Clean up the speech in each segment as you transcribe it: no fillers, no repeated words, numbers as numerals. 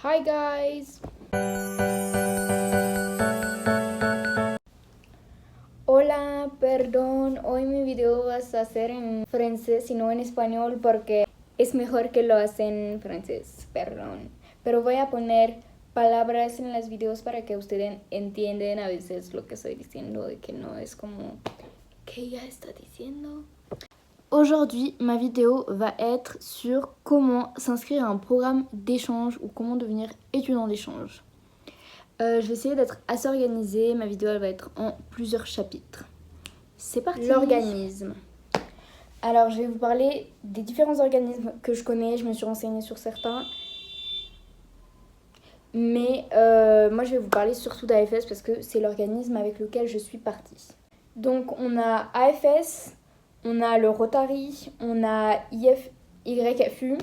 Hi guys. Hola, perdón, hoy mi video va a ser en francés y no en español porque es mejor que lo hacen en francés, perdón. Pero voy a poner palabras en los videos para que ustedes entiendan a veces lo que estoy diciendo, de que no es como ¿qué ella está diciendo? Aujourd'hui, ma vidéo va être sur comment s'inscrire à un programme d'échange ou comment devenir étudiant d'échange. Je vais essayer d'être assez organisée, ma vidéo elle va être en plusieurs chapitres. C'est parti. L'organisme. Alors je vais vous parler des différents organismes que je connais, je me suis renseignée sur certains. Mais moi je vais vous parler surtout d'AFS parce que c'est l'organisme avec lequel je suis partie. Donc on a AFS, on a le Rotary, on a YFU,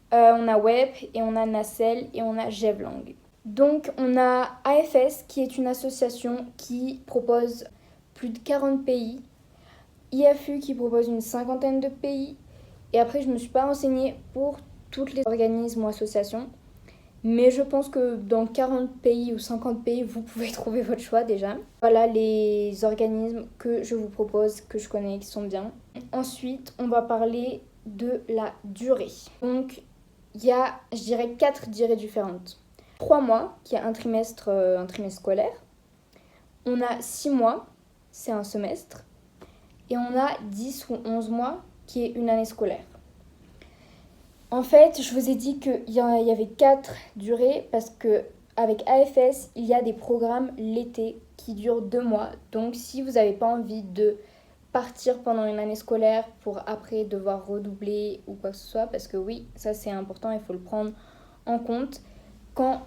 on a WEP et on a Nacelle et on a Gevlang. Donc on a AFS qui est une association qui propose plus de 40 pays, IFU qui propose une cinquantaine de pays, et après je ne me suis pas renseignée pour tous les organismes ou associations, mais je pense que dans 40 pays ou 50 pays, vous pouvez trouver votre choix déjà. Voilà les organismes que je vous propose, que je connais, qui sont bien. Ensuite, on va parler de la durée. Donc, il y a, je dirais, 4 durées différentes. 3 mois, qui est un trimestre scolaire. On a 6 mois, c'est un semestre. Et on a 10 ou 11 mois, qui est une année scolaire. En fait, je vous ai dit qu'il y avait 4 durées parce qu'avec AFS, il y a des programmes l'été qui durent 2 mois. Donc, si vous n'avez pas envie de partir pendant une année scolaire pour après devoir redoubler ou quoi que ce soit, parce que oui, ça c'est important, il faut le prendre en compte. Quand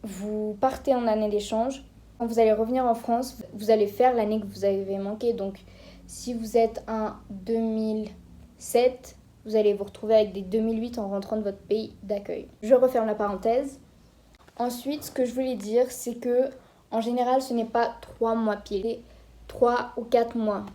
vous partez en année d'échange, quand vous allez revenir en France, vous allez faire l'année que vous avez manqué. Donc, si vous êtes un 2007, vous allez vous retrouver avec des 2008 en rentrant de votre pays d'accueil. Je referme la parenthèse. Ensuite, ce que je voulais dire, c'est que en général, ce n'est pas 3 mois pile, 3 ou 4 mois.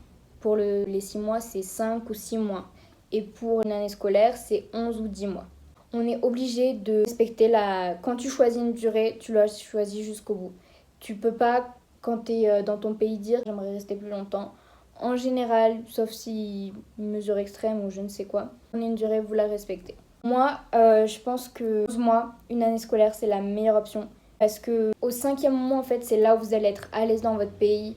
Pour les 6 mois, c'est 5 ou 6 mois. Et pour une année scolaire, c'est 11 ou 10 mois. On est obligé de respecter Quand tu choisis une durée, tu la choisis jusqu'au bout. Tu peux pas, quand tu es dans ton pays, dire « j'aimerais rester plus longtemps ». En général, sauf si mesure extrême ou je ne sais quoi, on a une durée, vous la respectez. Moi, je pense que 12 mois, une année scolaire, c'est la meilleure option. Parce que au 5e mois, en fait, c'est là où vous allez être à l'aise dans votre pays.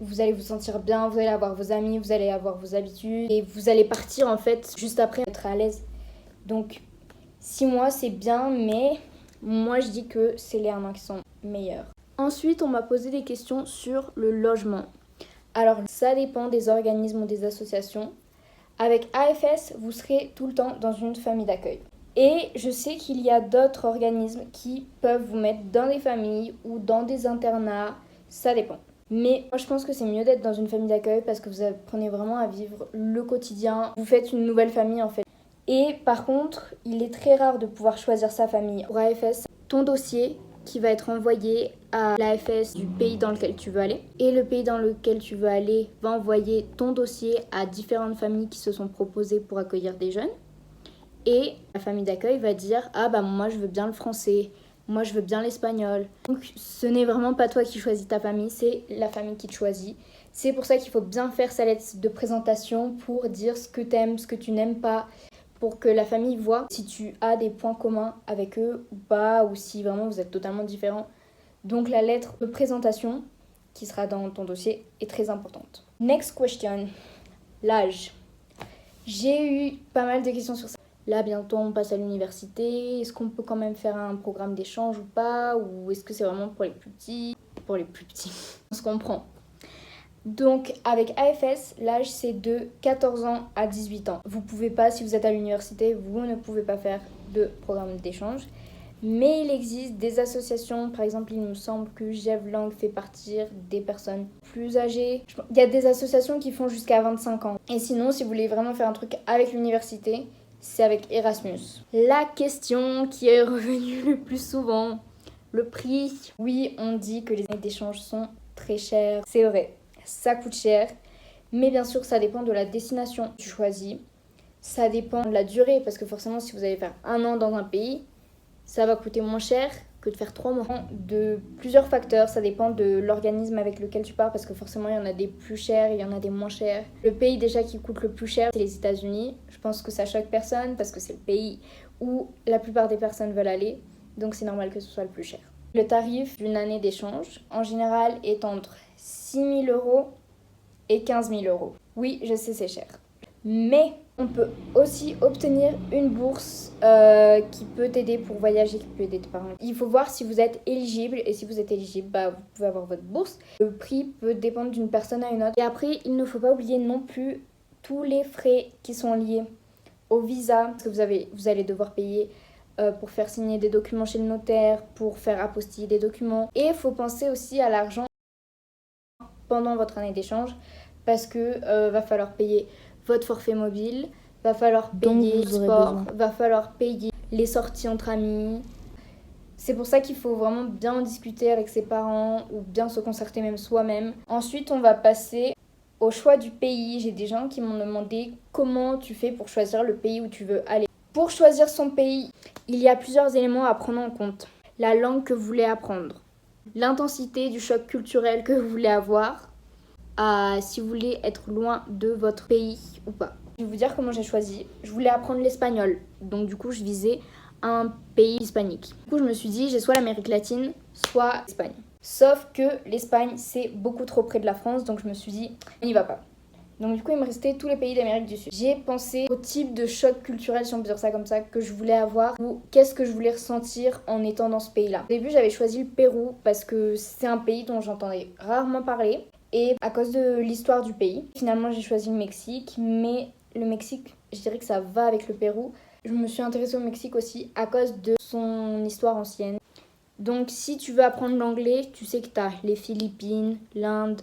Vous allez vous sentir bien, vous allez avoir vos amis, vous allez avoir vos habitudes. Et vous allez partir, en fait, juste après être à l'aise. Donc, 6 mois, c'est bien, mais moi, je dis que c'est les 1 an qui sont meilleurs. Ensuite, on m'a posé des questions sur le logement. Alors, ça dépend des organismes ou des associations. Avec AFS, vous serez tout le temps dans une famille d'accueil. Et je sais qu'il y a d'autres organismes qui peuvent vous mettre dans des familles ou dans des internats. Ça dépend. Mais moi, je pense que c'est mieux d'être dans une famille d'accueil parce que vous apprenez vraiment à vivre le quotidien. Vous faites une nouvelle famille en fait. Et par contre, il est très rare de pouvoir choisir sa famille. Pour AFS, ton dossier qui va être envoyé à l'AFS du pays dans lequel tu veux aller. Et le pays dans lequel tu veux aller va envoyer ton dossier à différentes familles qui se sont proposées pour accueillir des jeunes. Et la famille d'accueil va dire « Ah bah moi je veux bien le français, moi je veux bien l'espagnol ». Donc ce n'est vraiment pas toi qui choisis ta famille, c'est la famille qui te choisit. C'est pour ça qu'il faut bien faire sa lettre de présentation pour dire ce que tu aimes, ce que tu n'aimes pas, pour que la famille voit si tu as des points communs avec eux ou pas, ou si vraiment vous êtes totalement différents. Donc la lettre de présentation qui sera dans ton dossier est très importante. Next question, l'âge. J'ai eu pas mal de questions sur ça. Là, bientôt, on passe à l'université. Est-ce qu'on peut quand même faire un programme d'échange ou pas? Ou est-ce que c'est vraiment pour les plus petits? Pour les plus petits, on se comprend. Donc, avec AFS, l'âge, c'est de 14 ans à 18 ans. Vous pouvez pas, si vous êtes à l'université, vous ne pouvez pas faire de programme d'échange. Mais il existe des associations, par exemple, il me semble que Gevlang fait partir des personnes plus âgées. Il y a des associations qui font jusqu'à 25 ans. Et sinon, si vous voulez vraiment faire un truc avec l'université, c'est avec Erasmus. La question qui est revenue le plus souvent, le prix. Oui, on dit que les années d'échange sont très chères. C'est vrai, ça coûte cher. Mais bien sûr, ça dépend de la destination que tu choisis. Ça dépend de la durée, parce que forcément, si vous allez faire 1 an dans un pays, ça va coûter moins cher que de faire 3 mois. De plusieurs facteurs, ça dépend de l'organisme avec lequel tu pars parce que forcément il y en a des plus chers, il y en a des moins chers. Le pays déjà qui coûte le plus cher, c'est les États-Unis. Je pense que ça choque personne parce que c'est le pays où la plupart des personnes veulent aller, donc c'est normal que ce soit le plus cher. Le tarif d'une année d'échange, en général, est entre 6 000 € et 15 000 €. Oui, je sais, c'est cher. Mais on peut aussi obtenir une bourse qui peut t'aider pour voyager, qui peut aider tes parents. Il faut voir si vous êtes éligible et si vous êtes éligible, vous pouvez avoir votre bourse. Le prix peut dépendre d'une personne à une autre. Et après, il ne faut pas oublier non plus tous les frais qui sont liés au visa, parce que vous allez devoir payer pour faire signer des documents chez le notaire, pour faire apostiller des documents. Et il faut penser aussi à l'argent pendant votre année d'échange, parce que va falloir payer votre forfait mobile, va falloir payer le sport, va falloir payer les sorties entre amis. C'est pour ça qu'il faut vraiment bien en discuter avec ses parents ou bien se concerter même soi-même. Ensuite, on va passer au choix du pays. J'ai des gens qui m'ont demandé comment tu fais pour choisir le pays où tu veux aller. Pour choisir son pays, il y a plusieurs éléments à prendre en compte. La langue que vous voulez apprendre, l'intensité du choc culturel que vous voulez avoir, si vous voulez être loin de votre pays ou pas. Je vais vous dire comment j'ai choisi. Je voulais apprendre l'espagnol, donc du coup je visais un pays hispanique. Du coup je me suis dit j'ai soit l'Amérique latine, soit l'Espagne. Sauf que l'Espagne c'est beaucoup trop près de la France, donc je me suis dit on n'y va pas. Donc du coup il me restait tous les pays d'Amérique du Sud. J'ai pensé au type de choc culturel, si on peut dire ça comme ça, que je voulais avoir ou qu'est-ce que je voulais ressentir en étant dans ce pays-là. Au début j'avais choisi le Pérou parce que c'est un pays dont j'entendais rarement parler. Et à cause de l'histoire du pays, finalement j'ai choisi le Mexique, mais le Mexique, je dirais que ça va avec le Pérou. Je me suis intéressée au Mexique aussi à cause de son histoire ancienne. Donc si tu veux apprendre l'anglais, tu sais que tu as les Philippines, l'Inde,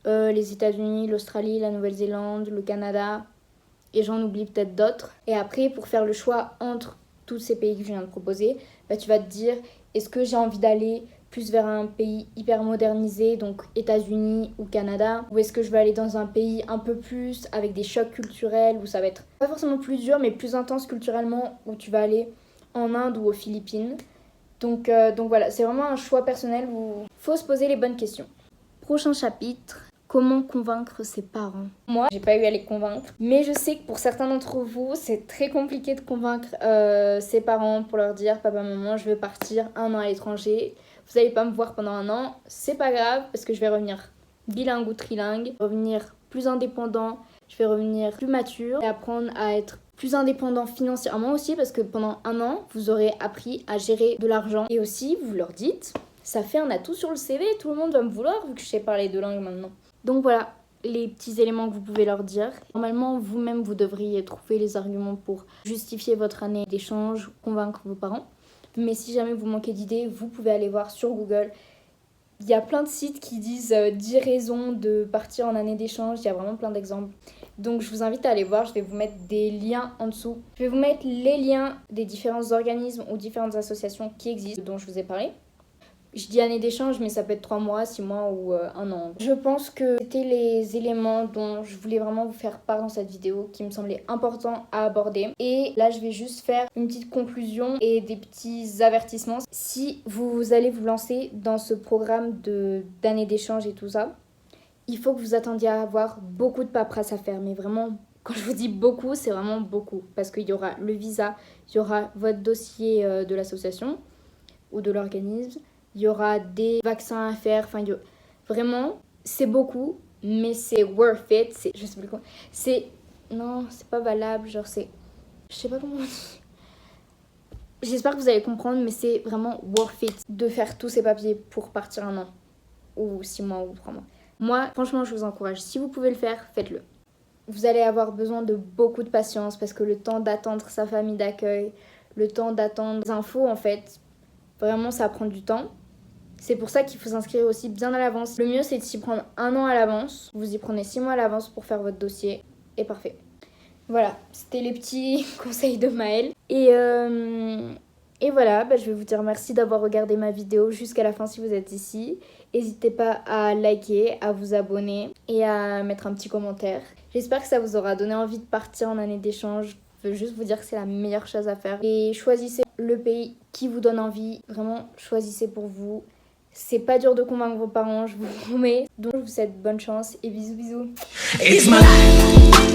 les États-Unis, l'Australie, la Nouvelle-Zélande, le Canada, et j'en oublie peut-être d'autres. Et après, pour faire le choix entre tous ces pays que je viens de proposer, tu vas te dire, est-ce que j'ai envie d'aller plus vers un pays hyper modernisé, donc États-Unis ou Canada, ou est-ce que je veux aller dans un pays un peu plus avec des chocs culturels où ça va être pas forcément plus dur mais plus intense culturellement, où tu vas aller en Inde ou aux Philippines. Donc voilà, c'est vraiment un choix personnel où il faut se poser les bonnes questions. Prochain chapitre, comment convaincre ses parents. Moi, j'ai pas eu à les convaincre, mais je sais que pour certains d'entre vous, c'est très compliqué de convaincre ses parents pour leur dire papa, maman, je veux partir 1 an à l'étranger. Vous n'allez pas me voir pendant 1 an, c'est pas grave parce que je vais revenir bilingue ou trilingue, revenir plus indépendant, je vais revenir plus mature et apprendre à être plus indépendant financièrement aussi parce que pendant 1 an, vous aurez appris à gérer de l'argent. Et aussi, vous leur dites, ça fait un atout sur le CV, tout le monde va me vouloir vu que je sais parler 2 langues maintenant. Donc voilà les petits éléments que vous pouvez leur dire. Normalement, vous-même, vous devriez trouver les arguments pour justifier votre année d'échange, convaincre vos parents. Mais si jamais vous manquez d'idées, vous pouvez aller voir sur Google. Il y a plein de sites qui disent 10 raisons de partir en année d'échange. Il y a vraiment plein d'exemples. Donc je vous invite à aller voir. Je vais vous mettre des liens en dessous. Je vais vous mettre les liens des différents organismes ou différentes associations qui existent, dont je vous ai parlé. Je dis année d'échange, mais ça peut être 3 mois, 6 mois ou 1 an. Je pense que c'était les éléments dont je voulais vraiment vous faire part dans cette vidéo qui me semblaient importants à aborder. Et là, je vais juste faire une petite conclusion et des petits avertissements. Si vous allez vous lancer dans ce programme d'année d'échange et tout ça, il faut que vous attendiez à avoir beaucoup de paperasse à faire. Mais vraiment, quand je vous dis beaucoup, c'est vraiment beaucoup. Parce qu'il y aura le visa, il y aura votre dossier de l'association ou de l'organisme. Il y aura des vaccins à faire, enfin vraiment c'est beaucoup, mais c'est worth it, je sais plus comment, non, c'est pas valable, genre je sais pas comment on dit. J'espère que vous allez comprendre, mais c'est vraiment worth it de faire tous ces papiers pour partir 1 an, ou 6 mois, ou 3 mois. Moi, franchement, je vous encourage, si vous pouvez le faire, faites-le. Vous allez avoir besoin de beaucoup de patience, parce que le temps d'attendre sa famille d'accueil, le temps d'attendre des infos, en fait, vraiment ça prend du temps. C'est pour ça qu'il faut s'inscrire aussi bien à l'avance. Le mieux, c'est de s'y prendre 1 an à l'avance. Vous y prenez 6 mois à l'avance pour faire votre dossier. Et parfait. Voilà, c'était les petits conseils de Maëlle. Et voilà, je vais vous dire merci d'avoir regardé ma vidéo jusqu'à la fin si vous êtes ici. N'hésitez pas à liker, à vous abonner et à mettre un petit commentaire. J'espère que ça vous aura donné envie de partir en année d'échange. Je veux juste vous dire que c'est la meilleure chose à faire. Et choisissez le pays qui vous donne envie. Vraiment, choisissez pour vous. C'est pas dur de convaincre vos parents, je vous promets. Donc je vous souhaite bonne chance et bisous bisous. It's my life.